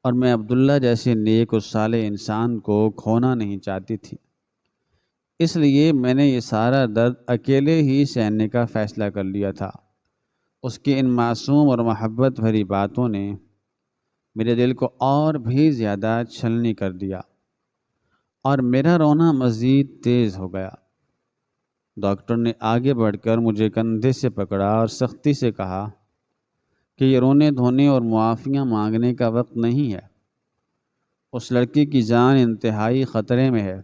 اور میں عبداللہ جیسے نیک و صالح انسان کو کھونا نہیں چاہتی تھی۔ اس لیے میں نے یہ سارا درد اکیلے ہی سہنے کا فیصلہ کر لیا تھا۔ اس کی ان معصوم اور محبت بھری باتوں نے میرے دل کو اور بھی زیادہ چھلنی کر دیا اور میرا رونا مزید تیز ہو گیا۔ ڈاکٹر نے آگے بڑھ کر مجھے کندھے سے پکڑا اور سختی سے کہا کہ یہ رونے دھونے اور معافیاں مانگنے کا وقت نہیں ہے۔ اس لڑکی کی جان انتہائی خطرے میں ہے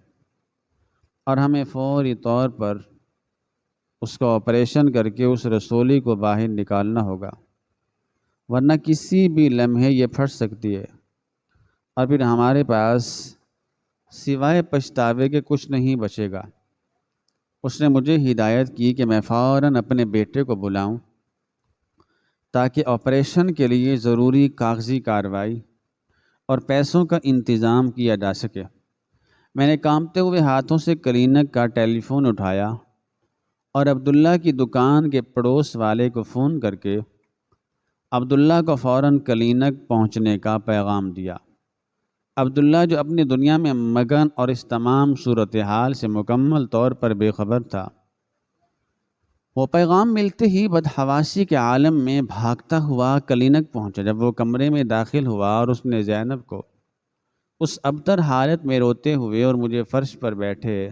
اور ہمیں فوری طور پر اس کا آپریشن کر کے اس رسولی کو باہر نکالنا ہوگا، ورنہ کسی بھی لمحے یہ پھٹ سکتی ہے اور پھر ہمارے پاس سوائے پچھتاوے کے کچھ نہیں بچے گا۔ اس نے مجھے ہدایت کی کہ میں فوراً اپنے بیٹے کو بلاؤں تاکہ آپریشن کے لیے ضروری کاغذی کارروائی اور پیسوں کا انتظام کیا جا سکے۔ میں نے کانپتے ہوئے ہاتھوں سے کلینک کا ٹیلی فون اٹھایا اور عبداللہ کی دکان کے پڑوس والے کو فون کر کے عبداللہ کو فوراً کلینک پہنچنے کا پیغام دیا۔ عبداللہ جو اپنی دنیا میں مگن اور اس تمام صورتحال سے مکمل طور پر بے خبر تھا، وہ پیغام ملتے ہی بدحواسی کے عالم میں بھاگتا ہوا کلینک پہنچا۔ جب وہ کمرے میں داخل ہوا اور اس نے زینب کو اس ابتر حالت میں روتے ہوئے اور مجھے فرش پر بیٹھے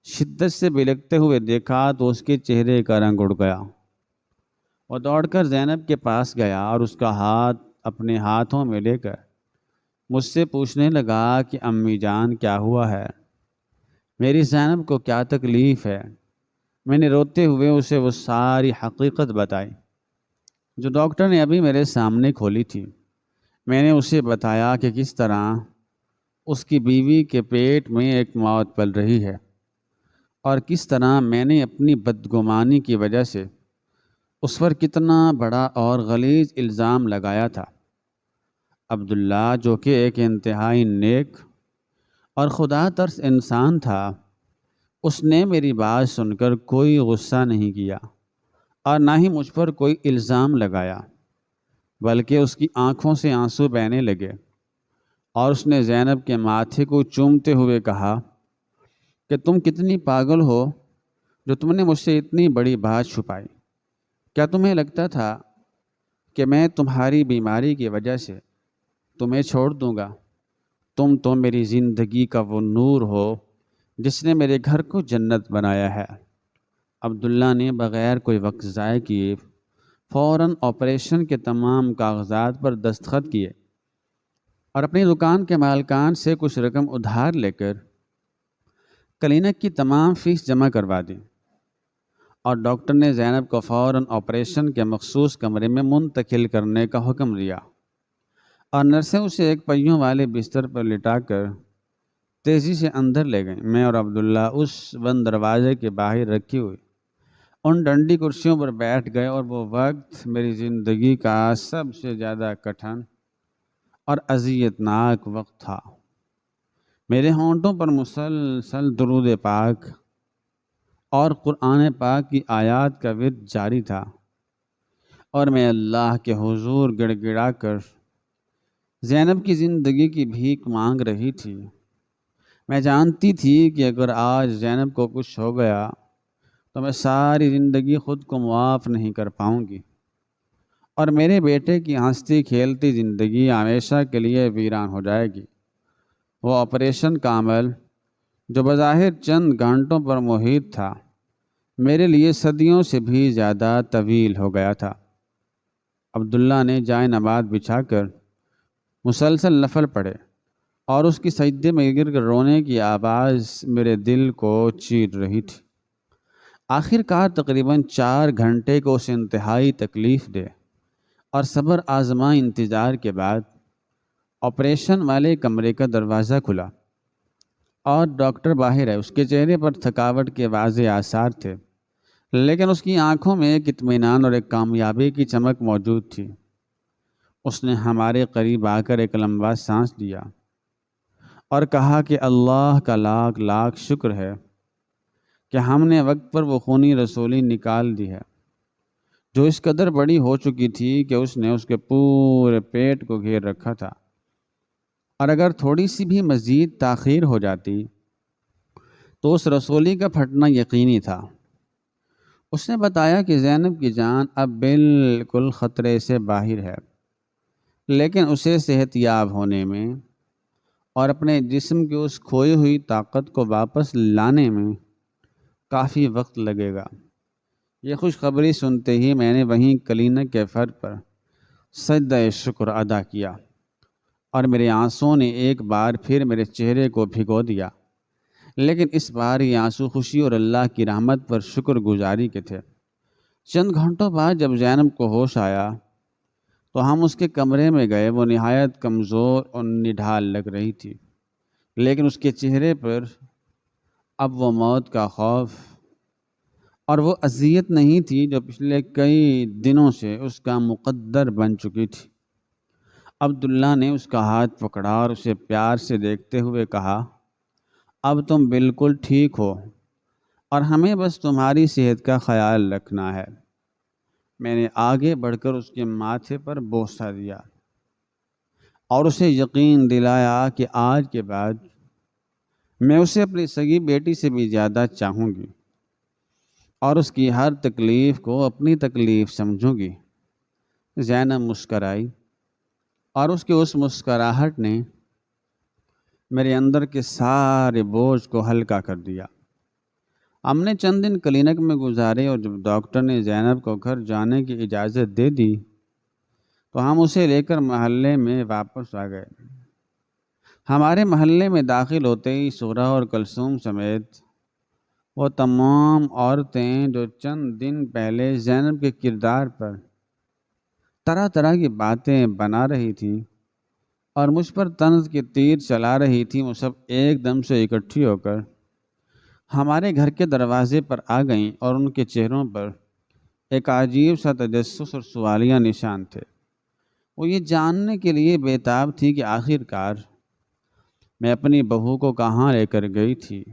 شدت سے بلکتے ہوئے دیکھا تو اس کے چہرے کا رنگ اڑ گیا۔ وہ دوڑ کر زینب کے پاس گیا اور اس کا ہاتھ اپنے ہاتھوں میں لے کر مجھ سے پوچھنے لگا کہ امی جان کیا ہوا ہے، میری زینب کو کیا تکلیف ہے۔ میں نے روتے ہوئے اسے وہ ساری حقیقت بتائی جو ڈاکٹر نے ابھی میرے سامنے کھولی تھی۔ میں نے اسے بتایا کہ کس طرح اس کی بیوی کے پیٹ میں ایک موت پل رہی ہے اور کس طرح میں نے اپنی بدگمانی کی وجہ سے اس پر کتنا بڑا اور غلیظ الزام لگایا تھا۔ عبداللہ جو کہ ایک انتہائی نیک اور خدا ترس انسان تھا، اس نے میری بات سن کر کوئی غصہ نہیں کیا اور نہ ہی مجھ پر کوئی الزام لگایا، بلکہ اس کی آنکھوں سے آنسو بہنے لگے اور اس نے زینب کے ماتھے کو چومتے ہوئے کہا کہ تم کتنی پاگل ہو جو تم نے مجھ سے اتنی بڑی بات چھپائی۔ کیا تمہیں لگتا تھا کہ میں تمہاری بیماری کی وجہ سے تمہیں چھوڑ دوں گا؟ تم تو میری زندگی کا وہ نور ہو جس نے میرے گھر کو جنت بنایا ہے۔ عبداللہ نے بغیر کوئی وقت ضائع کیے فوراً آپریشن کے تمام کاغذات پر دستخط کیے اور اپنی دکان کے مالکان سے کچھ رقم ادھار لے کر کلینک کی تمام فیس جمع کروا دی، اور ڈاکٹر نے زینب کو فوراً آپریشن کے مخصوص کمرے میں منتقل کرنے کا حکم دیا اور نرسیں اسے ایک پہیوں والے بستر پر لٹا کر تیزی سے اندر لے گئیں۔ میں اور عبداللہ اس بند دروازے کے باہر رکھی ہوئی ان ڈنڈی کرسیوں پر بیٹھ گئے، اور وہ وقت میری زندگی کا سب سے زیادہ کٹھن اور اذیت ناک وقت تھا۔ میرے ہونٹوں پر مسلسل درود پاک اور قرآن پاک کی آیات کا ورد جاری تھا، اور میں اللہ کے حضور گڑ گڑا کر زینب کی زندگی کی بھیک مانگ رہی تھی۔ میں جانتی تھی کہ اگر آج زینب کو کچھ ہو گیا تو میں ساری زندگی خود کو معاف نہیں کر پاؤں گی، اور میرے بیٹے کی ہنستی کھیلتی زندگی ہمیشہ کے لیے ویران ہو جائے گی۔ وہ آپریشن کا عمل جو بظاہر چند گھنٹوں پر محیط تھا، میرے لیے صدیوں سے بھی زیادہ طویل ہو گیا تھا۔ عبداللہ نے جائے نماز بچھا کر مسلسل نفل پڑھے اور اس کی سجدے میں گر کر رونے کی آواز میرے دل کو چیر رہی تھی۔ آخر کار تقریباً 4 گھنٹے کو اس انتہائی تکلیف دے اور صبر آزما انتظار کے بعد آپریشن والے کمرے کا دروازہ کھلا اور ڈاکٹر باہر ہے۔ اس کے چہرے پر تھکاوٹ کے واضح آثار تھے، لیکن اس کی آنکھوں میں ایک اطمینان اور ایک کامیابی کی چمک موجود تھی۔ اس نے ہمارے قریب آ کر ایک لمبا سانس لیا اور کہا کہ اللہ کا لاکھ لاکھ شکر ہے کہ ہم نے وقت پر وہ خونی رسولی نکال دی ہے جو اس قدر بڑی ہو چکی تھی کہ اس نے اس کے پورے پیٹ کو گھیر رکھا تھا، اور اگر تھوڑی سی بھی مزید تاخیر ہو جاتی تو اس رسولی کا پھٹنا یقینی تھا۔ اس نے بتایا کہ زینب کی جان اب بالکل خطرے سے باہر ہے، لیکن اسے صحت یاب ہونے میں اور اپنے جسم کی اس کھوئی ہوئی طاقت کو واپس لانے میں کافی وقت لگے گا۔ یہ خوشخبری سنتے ہی میں نے وہیں کلینک کے فرش پر سجدہ شکر ادا کیا اور میرے آنسوؤں نے ایک بار پھر میرے چہرے کو بھگو دیا، لیکن اس بار یہ آنسو خوشی اور اللہ کی رحمت پر شکر گزاری کے تھے۔ چند گھنٹوں بعد جب زینب کو ہوش آیا تو ہم اس کے کمرے میں گئے۔ وہ نہایت کمزور اور نڈھال لگ رہی تھی، لیکن اس کے چہرے پر اب وہ موت کا خوف اور وہ اذیت نہیں تھی جو پچھلے کئی دنوں سے اس کا مقدر بن چکی تھی۔ عبداللہ نے اس کا ہاتھ پکڑا اور اسے پیار سے دیکھتے ہوئے کہا، اب تم بالکل ٹھیک ہو اور ہمیں بس تمہاری صحت کا خیال رکھنا ہے۔ میں نے آگے بڑھ کر اس کے ماتھے پر بوسہ دیا اور اسے یقین دلایا کہ آج کے بعد میں اسے اپنی سگی بیٹی سے بھی زیادہ چاہوں گی اور اس کی ہر تکلیف کو اپنی تکلیف سمجھوں گی۔ زینب مسکرائی اور اس کی اس مسکراہٹ نے میرے اندر کے سارے بوجھ کو ہلکا کر دیا۔ ہم نے چند دن کلینک میں گزارے اور جب ڈاکٹر نے زینب کو گھر جانے کی اجازت دے دی تو ہم اسے لے کر محلے میں واپس آ گئے۔ ہمارے محلے میں داخل ہوتے ہی سغرا اور کلثوم سمیت وہ تمام عورتیں جو چند دن پہلے زینب کے کردار پر طرح طرح کی باتیں بنا رہی تھیں اور مجھ پر طنز کے تیر چلا رہی تھیں، وہ سب ایک دم سے اکٹھی ہو کر ہمارے گھر کے دروازے پر آ گئیں اور ان کے چہروں پر ایک عجیب سا تجسس اور سوالیہ نشان تھے۔ وہ یہ جاننے کے لیے بےتاب تھی کہ آخر کار میں اپنی بہو کو کہاں لے کر گئی تھی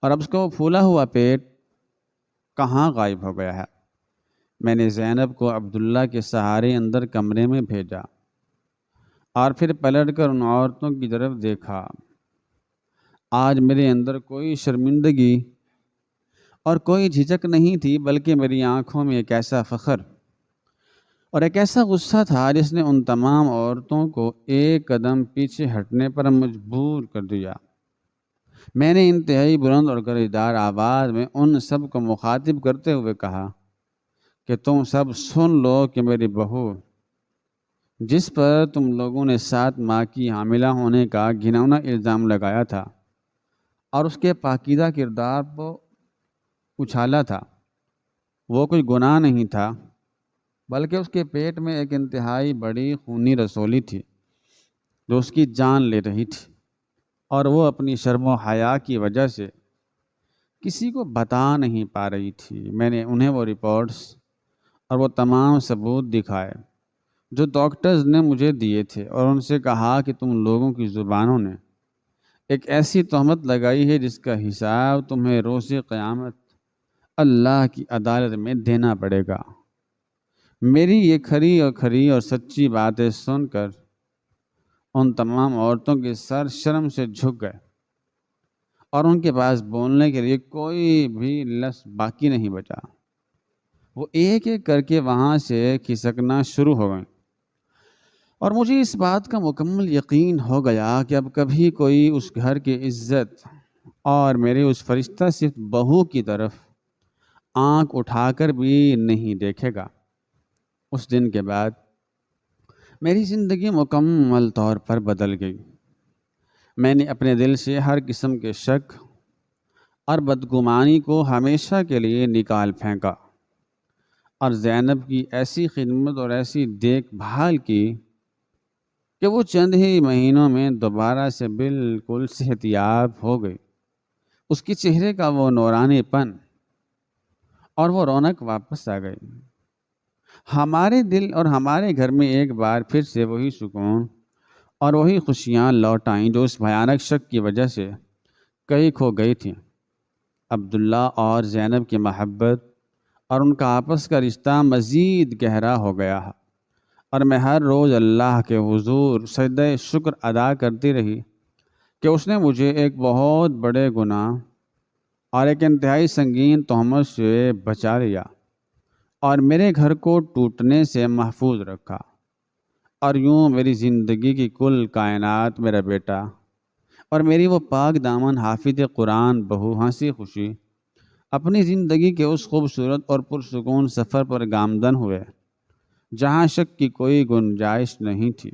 اور اب اس کا وہ پھولا ہوا پیٹ کہاں غائب ہو گیا ہے۔ میں نے زینب کو عبداللہ کے سہارے اندر کمرے میں بھیجا اور پھر پلٹ کر ان عورتوں کی طرف دیکھا۔ آج میرے اندر کوئی شرمندگی اور کوئی جھجک نہیں تھی، بلکہ میری آنکھوں میں ایک ایسا فخر اور ایک ایسا غصہ تھا جس نے ان تمام عورتوں کو ایک قدم پیچھے ہٹنے پر مجبور کر دیا۔ میں نے انتہائی بلند اور گرجدار آواز میں ان سب کو مخاطب کرتے ہوئے کہا کہ تم سب سن لو کہ میری بہو، جس پر تم لوگوں نے 7 ماہ کی حاملہ ہونے کا گھناؤنا الزام لگایا تھا اور اس کے پاکیزہ کردار کو اچھالا تھا، وہ کوئی گناہ نہیں تھا، بلکہ اس کے پیٹ میں ایک انتہائی بڑی خونی رسولی تھی جو اس کی جان لے رہی تھی، اور وہ اپنی شرم و حیا کی وجہ سے کسی کو بتا نہیں پا رہی تھی۔ میں نے انہیں وہ رپورٹس اور وہ تمام ثبوت دکھائے جو ڈاکٹرز نے مجھے دیے تھے اور ان سے کہا کہ تم لوگوں کی زبانوں نے ایک ایسی تہمت لگائی ہے جس کا حساب تمہیں روز قیامت اللہ کی عدالت میں دینا پڑے گا۔ میری یہ کھری اور سچی باتیں سن کر ان تمام عورتوں کے سر شرم سے جھک گئے اور ان کے پاس بولنے کے لیے کوئی بھی لفظ باقی نہیں بچا۔ وہ ایک ایک کر کے وہاں سے کھسکنا شروع ہو گئیں اور مجھے اس بات کا مکمل یقین ہو گیا کہ اب کبھی کوئی اس گھر کی عزت اور میرے اس فرشتہ صرف بہو کی طرف آنکھ اٹھا کر بھی نہیں دیکھے گا۔ اس دن کے بعد میری زندگی مکمل طور پر بدل گئی۔ میں نے اپنے دل سے ہر قسم کے شک اور بدگمانی کو ہمیشہ کے لیے نکال پھینکا، اور زینب کی ایسی خدمت اور ایسی دیکھ بھال کی کہ وہ چند ہی مہینوں میں دوبارہ سے بالکل صحت یاب ہو گئی۔ اس کے چہرے کا وہ نورانی پن اور وہ رونق واپس آ گئی۔ ہمارے دل اور ہمارے گھر میں ایک بار پھر سے وہی سکون اور وہی خوشیاں لوٹ آئیں جو اس بھیانک شک کی وجہ سے کئی کھو گئی تھیں۔ عبداللہ اور زینب کی محبت اور ان کا آپس کا رشتہ مزید گہرا ہو گیا، اور میں ہر روز اللہ کے حضور سجدہ شکر ادا کرتی رہی کہ اس نے مجھے ایک بہت بڑے گناہ اور ایک انتہائی سنگین تہمت سے بچا لیا اور میرے گھر کو ٹوٹنے سے محفوظ رکھا، اور یوں میری زندگی کی کل کائنات میرا بیٹا اور میری وہ پاک دامن حافظ قرآن بہو ہنسی خوشی اپنی زندگی کے اس خوبصورت اور پرسکون سفر پر گامزن ہوئے جہاں شک کی کوئی گنجائش نہیں تھی۔